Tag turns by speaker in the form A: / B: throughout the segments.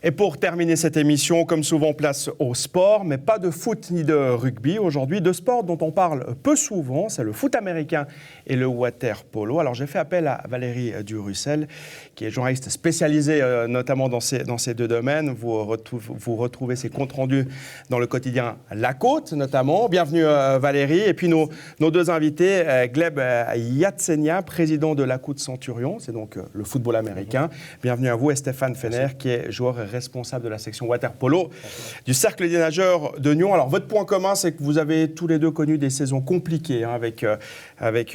A: Et pour terminer cette émission, comme souvent, place au sport, mais pas de foot ni de rugby. Aujourd'hui, deux sports dont on parle peu souvent, c'est le foot américain et le water polo. Alors j'ai fait appel à Valérie Durussel, qui est journaliste spécialisée notamment dans ces deux domaines. Vous retrouvez ses comptes rendus dans le quotidien La Côte notamment. Bienvenue Valérie. Et puis nos deux invités, Gleb Yatsenia, président de La Côte Centurion, c'est donc le football américain. Bienvenue à vous, et Stéphane Fener, qui est joueur et responsable de la section water polo du Cercle des nageurs de Nyon. Alors votre point commun, c'est que vous avez tous les deux connu des saisons compliquées avec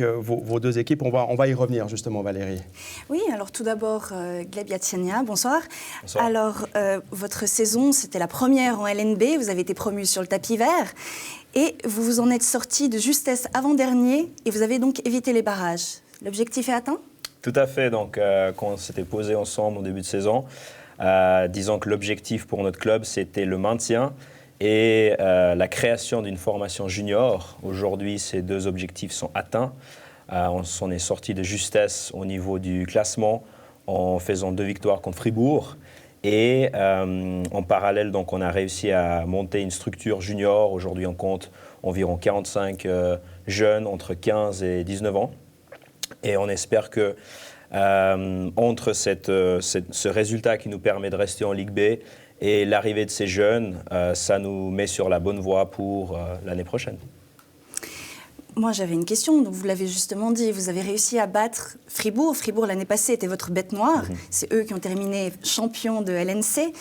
A: vos deux équipes. On va y revenir justement, Valérie.
B: Oui, alors tout d'abord, Gleb Yatsenia, bonsoir. Bonsoir. Alors, votre saison, c'était la première en LNB. Vous avez été promu sur le tapis vert. Et vous vous en êtes sorti de justesse avant-dernier. Et vous avez donc évité les barrages. L'objectif est atteint ?
C: Tout à fait. Donc, quand on s'était posé ensemble au début de saison, disons que l'objectif pour notre club, c'était le maintien et la création d'une formation junior. Aujourd'hui, ces deux objectifs sont atteints. On s'en est sorti de justesse au niveau du classement en faisant 2 victoires contre Fribourg. Et en parallèle, donc, on a réussi à monter une structure junior. Aujourd'hui, on compte environ 45 jeunes entre 15 et 19 ans. Et on espère que entre ce résultat qui nous permet de rester en Ligue B et l'arrivée de ces jeunes, ça nous met sur la bonne voie pour l'année prochaine.
B: Moi, j'avais une question. Donc, vous l'avez justement dit, vous avez réussi à battre Fribourg. Fribourg, l'année passée, était votre bête noire. C'est eux qui ont terminé champions de LNC.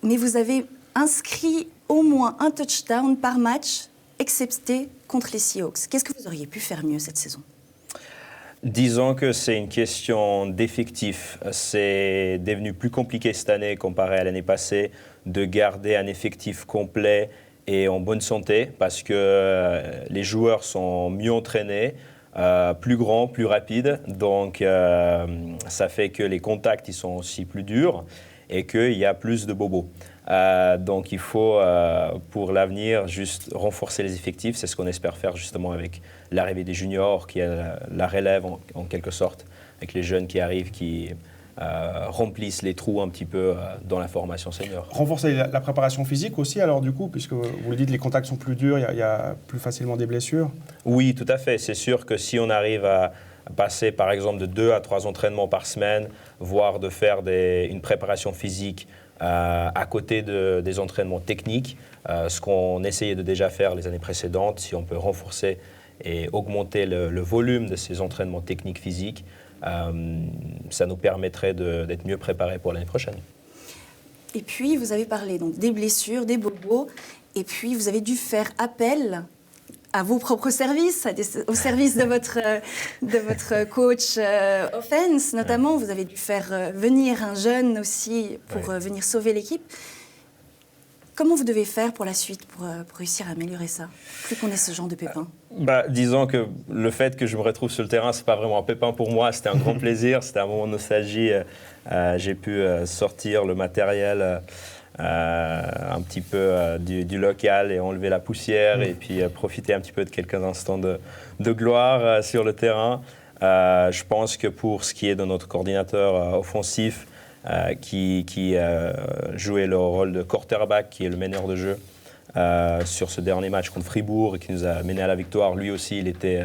B: Mais vous avez inscrit au moins un touchdown par match, excepté contre les Seahawks. Qu'est-ce que vous auriez pu faire mieux cette saison ?
C: Disons que c'est une question d'effectif. C'est devenu plus compliqué cette année comparé à l'année passée de garder un effectif complet et en bonne santé parce que les joueurs sont mieux entraînés, plus grands, plus rapides. Donc ça fait que les contacts ils sont aussi plus durs et qu'il y a plus de bobos. Donc il faut, pour l'avenir, juste renforcer les effectifs. C'est ce qu'on espère faire justement avec l'arrivée des juniors, qui est la relève en quelque sorte, avec les jeunes qui arrivent, qui remplissent les trous un petit peu dans la formation senior.
A: Renforcer la préparation physique aussi, alors du coup, puisque vous le dites, les contacts sont plus durs, il y a plus facilement des blessures.
C: Oui, tout à fait. C'est sûr que si on arrive à passer par exemple de 2 à 3 entraînements par semaine, voire de faire une préparation physique à côté des entraînements techniques, ce qu'on essayait de déjà faire les années précédentes, si on peut renforcer et augmenter le volume de ces entraînements techniques physiques, ça nous permettrait d'être mieux préparés pour l'année prochaine.
B: Et puis, vous avez parlé donc, des blessures, des bobos, et puis vous avez dû faire appel à vos propres services, au service de votre coach offense, notamment. Vous avez dû faire venir un jeune aussi pour venir sauver l'équipe. Comment vous devez faire pour la suite, pour réussir à améliorer ça, plus qu'on ait ce genre de pépins?
C: Disons que le fait que je me retrouve sur le terrain, ce n'est pas vraiment un pépin pour moi. C'était un grand plaisir, c'était un moment de nostalgie. J'ai pu sortir le matériel un petit peu du local et enlever la poussière et puis profiter un petit peu de quelques instants de gloire sur le terrain. Je pense que pour ce qui est de notre coordinateur offensif, qui jouait le rôle de quarterback, qui est le meneur de jeu sur ce dernier match contre Fribourg et qui nous a mené à la victoire. Lui aussi, il était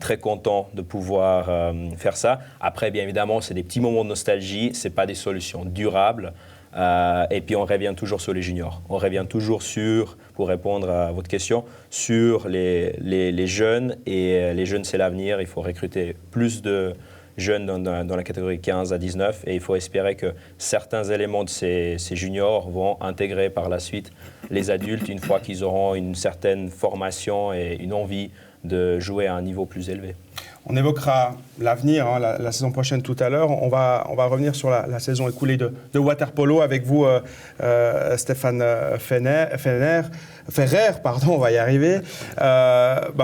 C: très content de pouvoir faire ça. Après, bien évidemment, c'est des petits moments de nostalgie, ce n'est pas des solutions durables. Et puis on revient toujours sur les juniors. On revient toujours sur, pour répondre à votre question, sur les jeunes. Et les jeunes, c'est l'avenir. Il faut recruter plus de jeunes dans la catégorie 15 à 19 et il faut espérer que certains éléments de ces juniors vont intégrer par la suite les adultes une fois qu'ils auront une certaine formation et une envie de jouer à un niveau plus élevé.
A: On évoquera l'avenir, la saison prochaine tout à l'heure. On va revenir sur la saison écoulée de water polo avec vous, Stéphane Ferrer, on va y arriver.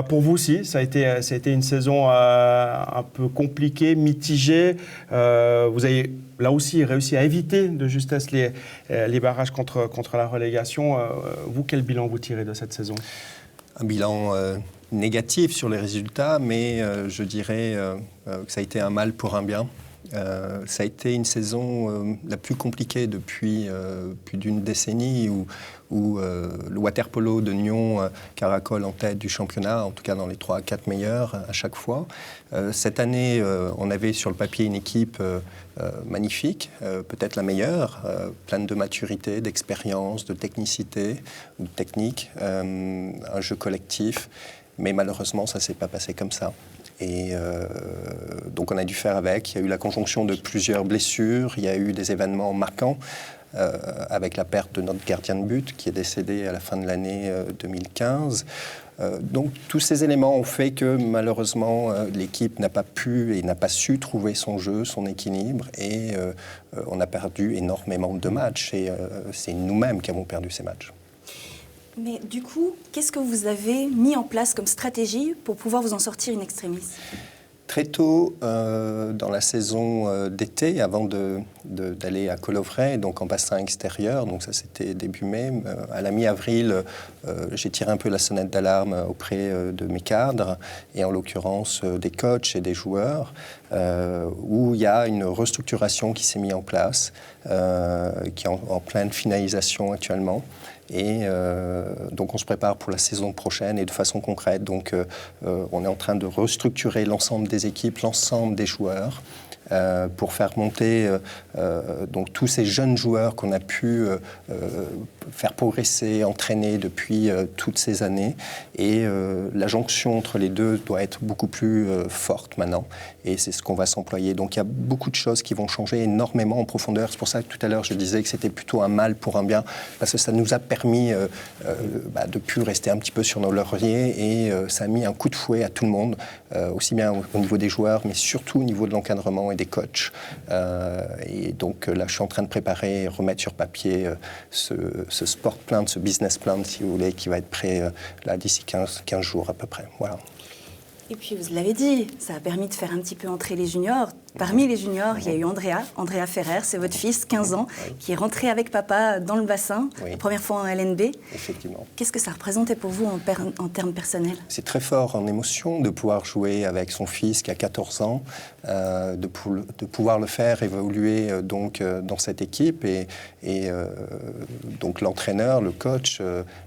A: Pour vous aussi, ça a été une saison un peu compliquée, mitigée. Vous avez là aussi réussi à éviter de justesse les barrages contre la relégation. Vous, quel bilan vous tirez de cette saison ?
D: Un bilan négatif sur les résultats, mais je dirais que ça a été un mal pour un bien. Ça a été une saison la plus compliquée depuis plus d'une décennie où le water-polo de Nyon caracole en tête du championnat, en tout cas dans les 3 à 4 meilleurs à chaque fois. Cette année, on avait sur le papier une équipe magnifique, peut-être la meilleure, pleine de maturité, d'expérience, de technicité, de technique, un jeu collectif. Mais malheureusement, ça ne s'est pas passé comme ça. Et donc on a dû faire avec. Il y a eu la conjonction de plusieurs blessures, il y a eu des événements marquants, avec la perte de notre gardien de but qui est décédé à la fin de l'année 2015. Donc tous ces éléments ont fait que malheureusement l'équipe n'a pas pu et n'a pas su trouver son jeu, son équilibre, et on a perdu énormément de matchs, et c'est nous-mêmes qui avons perdu ces matchs.
B: Mais du coup, qu'est-ce que vous avez mis en place comme stratégie pour pouvoir vous en sortir in extremis ?
D: Très tôt dans la saison d'été, avant d'aller à Colovray, donc en bassin extérieur, donc ça c'était début mai, à la mi-avril, j'ai tiré un peu la sonnette d'alarme auprès de mes cadres, et en l'occurrence des coachs et des joueurs, où il y a une restructuration qui s'est mise en place, qui est en pleine finalisation actuellement. Et donc on se prépare pour la saison prochaine et de façon concrète. Donc on est en train de restructurer l'ensemble des équipes, l'ensemble des joueurs, pour faire monter donc tous ces jeunes joueurs qu'on a pu faire progresser, entraîner depuis toutes ces années. Et la jonction entre les deux doit être beaucoup plus forte maintenant. Et c'est ce qu'on va s'employer. Donc il y a beaucoup de choses qui vont changer énormément en profondeur. C'est pour ça que tout à l'heure je disais que c'était plutôt un mal pour un bien, parce que ça nous a permis de ne plus rester un petit peu sur nos lauriers, et ça a mis un coup de fouet à tout le monde, aussi bien au niveau des joueurs, mais surtout au niveau de l'encadrement et des coachs. Et donc là je suis en train de préparer et remettre sur papier ce sport plan, ce business plan si vous voulez, qui va être prêt là d'ici 15 jours à peu près. Voilà.
B: Et puis, vous l'avez dit, ça a permis de faire un petit peu entrer les juniors. Parmi les juniors, il y a eu Andrea Ferrer, c'est votre fils, 15 ans, qui est rentré avec papa dans le bassin, la première fois en LNB.
D: Effectivement.
B: Qu'est-ce que ça représentait pour vous en termes personnels ?
D: C'est très fort en émotion de pouvoir jouer avec son fils qui a 14 ans, de pouvoir le faire évoluer donc, dans cette équipe. Et donc l'entraîneur, le coach,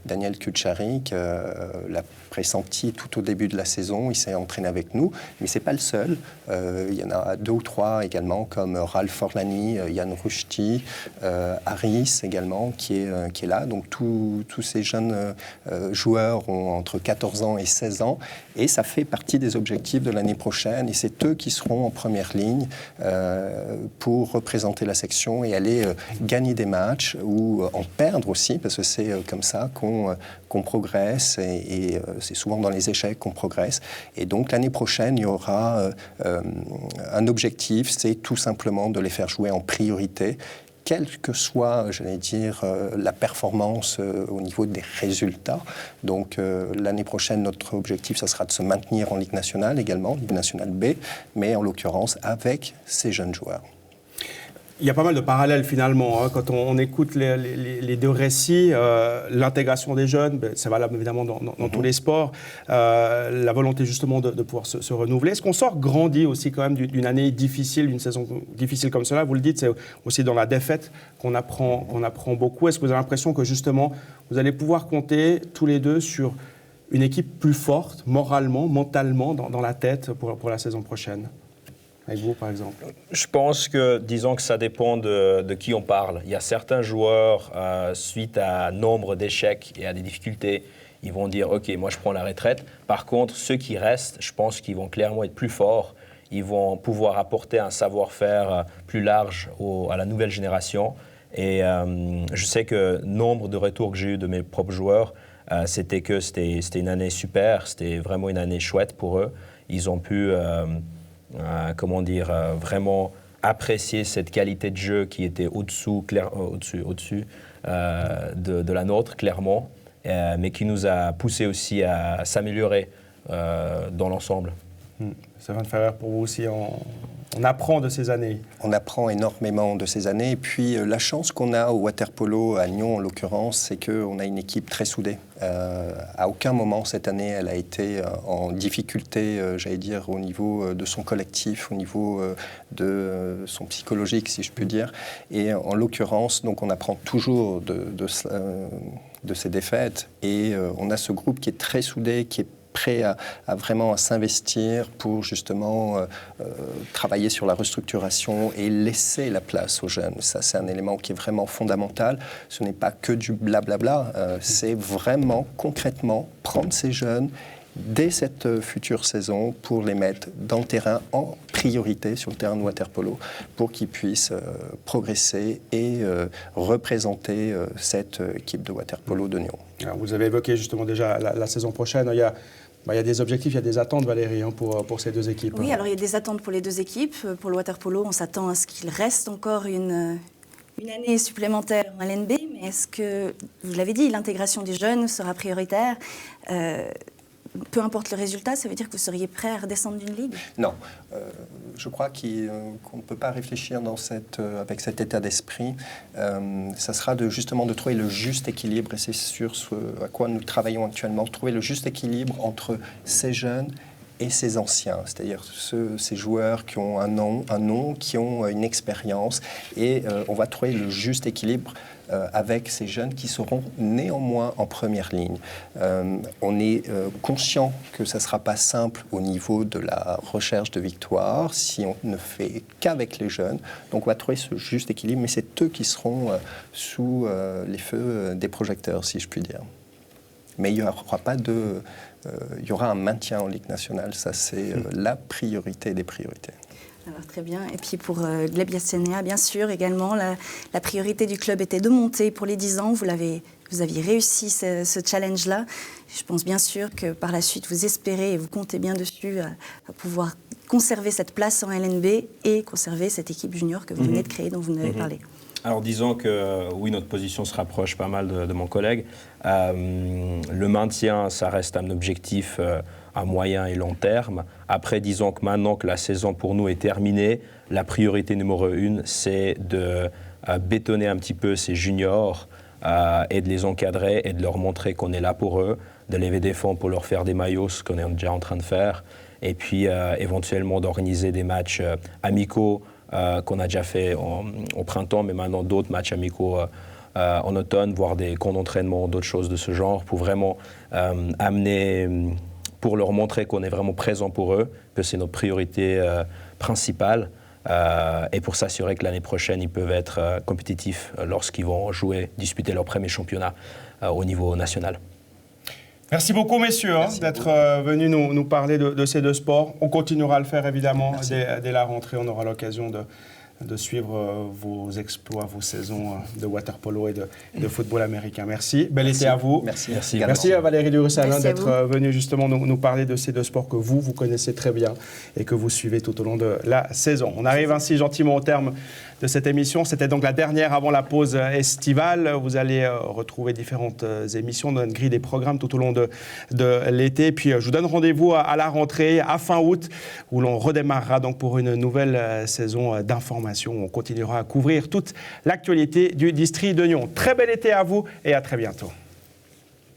D: Daniel Kucharik, l'a pressenti tout au début de la saison. Il s'est entraîné avec nous, mais ce n'est pas le seul. Il y en a 2 ou 3 également, comme Ralph Orlani, Yann Rushti, Harris également, qui est là. Donc tous ces jeunes joueurs ont entre 14 ans et 16 ans, et ça fait partie des objectifs de l'année prochaine, et c'est eux qui seront en première ligne pour représenter la section et aller gagner des matchs, ou en perdre aussi, parce que c'est comme ça qu'on progresse, et c'est souvent dans les échecs qu'on progresse. Et donc l'année prochaine, il y aura un objectif, c'est tout simplement de les faire jouer en priorité, quelle que soit, j'allais dire, la performance au niveau des résultats. Donc l'année prochaine, notre objectif, ça sera de se maintenir en Ligue nationale également, Ligue nationale B, mais en l'occurrence avec ces jeunes joueurs.
A: Il y a pas mal de parallèles finalement, hein, quand on écoute les deux récits. L'intégration des jeunes, c'est valable évidemment dans tous les sports. La volonté justement de pouvoir se renouveler. Est-ce qu'on sort grandi aussi quand même d'une année difficile, d'une saison difficile comme cela ? Vous le dites, c'est aussi dans la défaite qu'on apprend beaucoup. Est-ce que vous avez l'impression que justement vous allez pouvoir compter tous les deux sur une équipe plus forte, moralement, mentalement, dans la tête pour la saison prochaine ? Avec vous, par exemple.
C: Je pense que, disons que ça dépend de qui on parle. Il y a certains joueurs, suite à nombre d'échecs et à des difficultés, ils vont dire « Ok, moi je prends la retraite ». Par contre, ceux qui restent, je pense qu'ils vont clairement être plus forts. Ils vont pouvoir apporter un savoir-faire plus large à la nouvelle génération. Et je sais que nombre de retours que j'ai eu de mes propres joueurs, c'était une année super, c'était vraiment une année chouette pour eux. Ils ont pu... vraiment apprécier cette qualité de jeu qui était au-dessus de la nôtre, clairement, mais qui nous a poussé aussi à s'améliorer dans l'ensemble.
A: Ça va de faire pour vous aussi On apprend de ces années.
D: On apprend énormément de ces années. Et puis, la chance qu'on a au water-polo à Nyon, en l'occurrence, c'est qu'on a une équipe très soudée. À aucun moment cette année, elle a été en difficulté, j'allais dire, au niveau de son collectif, au niveau de son psychologique, si je puis dire. Et en l'occurrence, donc, on apprend toujours de ces défaites. Et on a ce groupe qui est très soudé, qui est prêt à vraiment s'investir pour justement travailler sur la restructuration et laisser la place aux jeunes. Ça, c'est un élément qui est vraiment fondamental. Ce n'est pas que du blablabla, c'est vraiment concrètement prendre ces jeunes dès cette future saison pour les mettre dans le terrain en priorité sur le terrain de water-polo pour qu'ils puissent progresser et représenter cette équipe de water-polo de Nyon.
A: Alors, vous avez évoqué justement déjà la saison prochaine. Il y a des objectifs, il y a des attentes, Valérie, pour ces deux équipes.
B: Oui, alors il y a des attentes pour les deux équipes. Pour le water-polo, on s'attend à ce qu'il reste encore une année supplémentaire en LNB. Mais est-ce que, vous l'avez dit, l'intégration des jeunes sera prioritaire peu importe le résultat, ça veut dire que vous seriez prêt à redescendre d'une ligue? Non.
D: Je crois qu'on ne peut pas réfléchir avec cet état d'esprit. Ça sera justement de trouver le juste équilibre, et c'est sur ce à quoi nous travaillons actuellement, trouver le juste équilibre entre ces jeunes et ces anciens, c'est-à-dire ces joueurs qui ont un nom, qui ont une expérience, et on va trouver le juste équilibre avec ces jeunes qui seront néanmoins en première ligne. On est conscient que ça ne sera pas simple au niveau de la recherche de victoire si on ne fait qu'avec les jeunes. Donc on va trouver ce juste équilibre, mais c'est eux qui seront sous les feux des projecteurs, si je puis dire. Mais il y aura un maintien en Ligue nationale, ça c'est la priorité des priorités.
B: Alors, très bien. Et puis pour Gleb Jasenia, bien sûr, également, la priorité du club était de monter pour les 10 ans. Vous aviez réussi ce challenge-là. Je pense bien sûr que par la suite, vous espérez et vous comptez bien dessus à pouvoir conserver cette place en LNB et conserver cette équipe junior que vous venez de créer, dont vous nous avez parlé.
C: Alors disons que oui, notre position se rapproche pas mal de mon collègue. Le maintien, ça reste un objectif à moyen et long terme. Après, disons que maintenant que la saison pour nous est terminée, la priorité numéro 1, c'est de bétonner un petit peu ces juniors et de les encadrer et de leur montrer qu'on est là pour eux, de lever des fonds pour leur faire des maillots, ce qu'on est déjà en train de faire, et puis éventuellement d'organiser des matchs amicaux qu'on a déjà fait au printemps, mais maintenant d'autres matchs amicaux en automne, voire des camps d'entraînement, d'autres choses de ce genre, pour vraiment amener, pour leur montrer qu'on est vraiment présent pour eux, que c'est notre priorité principale, et pour s'assurer que l'année prochaine, ils peuvent être compétitifs lorsqu'ils vont disputer leur premier championnat au niveau national.
A: Merci beaucoup, messieurs, d'être venus nous parler de ces deux sports. On continuera à le faire, évidemment, dès la rentrée. On aura l'occasion de suivre vos exploits, vos saisons de water-polo et de football américain. Merci. Bel été à vous. Merci à Valérie Durussalin d'être venue justement nous parler de ces deux sports que vous connaissez très bien et que vous suivez tout au long de la saison. On arrive ainsi gentiment au terme de cette émission. C'était donc la dernière avant la pause estivale. Vous allez retrouver différentes émissions dans une grille des programmes tout au long de l'été. Puis je vous donne rendez-vous à la rentrée, à fin août, où l'on redémarrera donc pour une nouvelle saison d'information. On continuera à couvrir toute l'actualité du district de Nyon. Très bel été à vous et à très bientôt.